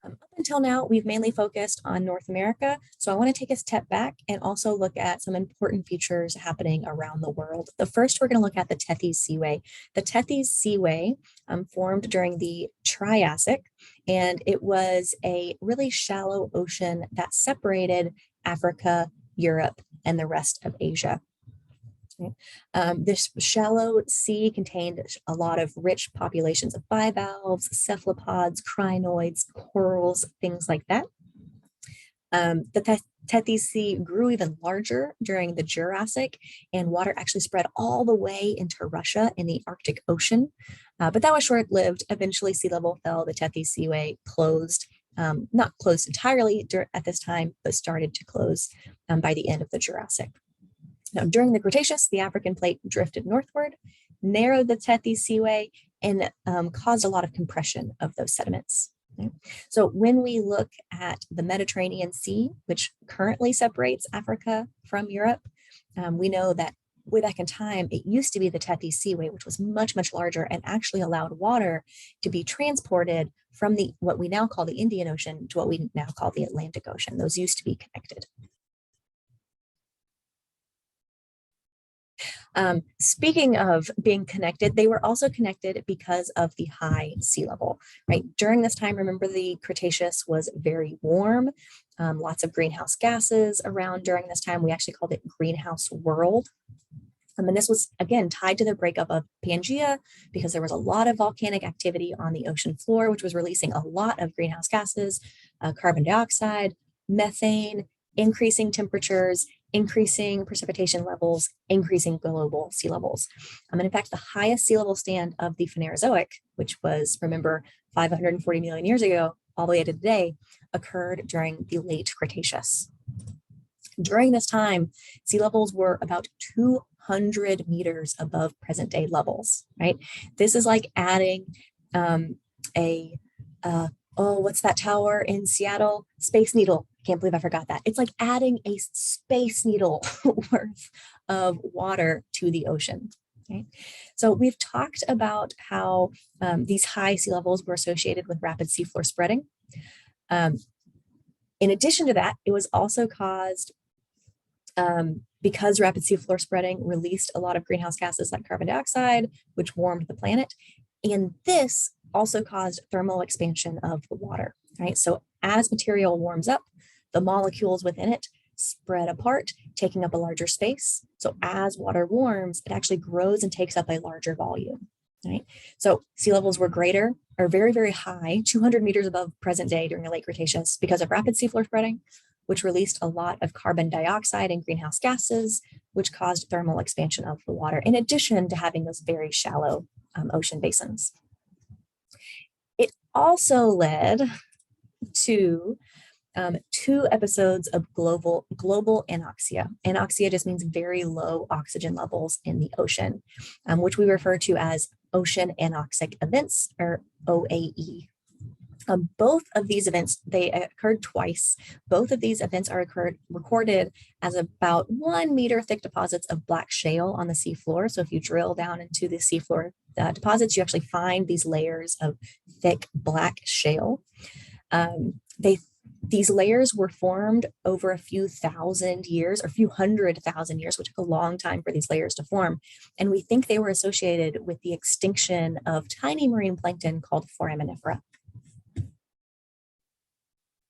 Up until now, we've mainly focused on North America, so I want to take a step back and also look at some important features happening around the world. The first, we're going to look at the Tethy Seaway. The Tethy Seaway formed during the Triassic, and it was a really shallow ocean that separated Africa, Europe, and the rest of Asia. This shallow sea contained a lot of rich populations of bivalves, cephalopods, crinoids, corals, things like that. The Tethy Sea grew even larger during the Jurassic, and water actually spread all the way into Russia in the Arctic Ocean. But that was short-lived. Eventually, sea level fell. The Tethy Seaway closed, not closed entirely at this time, but started to close by the end of the Jurassic. Now, during the Cretaceous, the African plate drifted northward, narrowed the Tethy Seaway, and caused a lot of compression of those sediments. Okay? So when we look at the Mediterranean Sea, which currently separates Africa from Europe, we know that way back in time, it used to be the Tethy Seaway, which was much, much larger and actually allowed water to be transported from what we now call the Indian Ocean to what we now call the Atlantic Ocean. Those used to be connected. Speaking of being connected, they were also connected because of the high sea level, right? During this time, remember the Cretaceous was very warm, lots of greenhouse gases around during this time. We actually called it greenhouse world. And this was, again, tied to the breakup of Pangaea because there was a lot of volcanic activity on the ocean floor, which was releasing a lot of greenhouse gases, carbon dioxide, methane, increasing temperatures, increasing precipitation levels, increasing global sea levels. And in fact, the highest sea level stand of the Phanerozoic, which was, remember, 540 million years ago, all the way to today, occurred during the late Cretaceous. During this time, sea levels were about 200 meters above present day levels, right? This is like adding what's that tower in Seattle? Space Needle. Can't believe I forgot that. It's like adding a Space Needle worth of water to the ocean. Okay? So we've talked about how these high sea levels were associated with rapid seafloor spreading. In addition to that, it was also caused because rapid seafloor spreading released a lot of greenhouse gases like carbon dioxide, which warmed the planet. And this also caused thermal expansion of the water, right? So as material warms up, the molecules within it spread apart, taking up a larger space. So as water warms, it actually grows and takes up a larger volume, right? So sea levels were greater or very, very high, 200 meters above present day during the late Cretaceous because of rapid seafloor spreading, which released a lot of carbon dioxide and greenhouse gases, which caused thermal expansion of the water, in addition to having those very shallow ocean basins. It also led to 2 episodes of global anoxia. Anoxia just means very low oxygen levels in the ocean, which we refer to as ocean anoxic events, or OAE. Both of these events, they occurred twice. Both of these events are recorded as about 1 meter thick deposits of black shale on the seafloor. So if you drill down into the seafloor deposits, you actually find these layers of thick black shale. These layers were formed over a few thousand years or a few 100,000 years, which took a long time for these layers to form. And we think they were associated with the extinction of tiny marine plankton called foraminifera.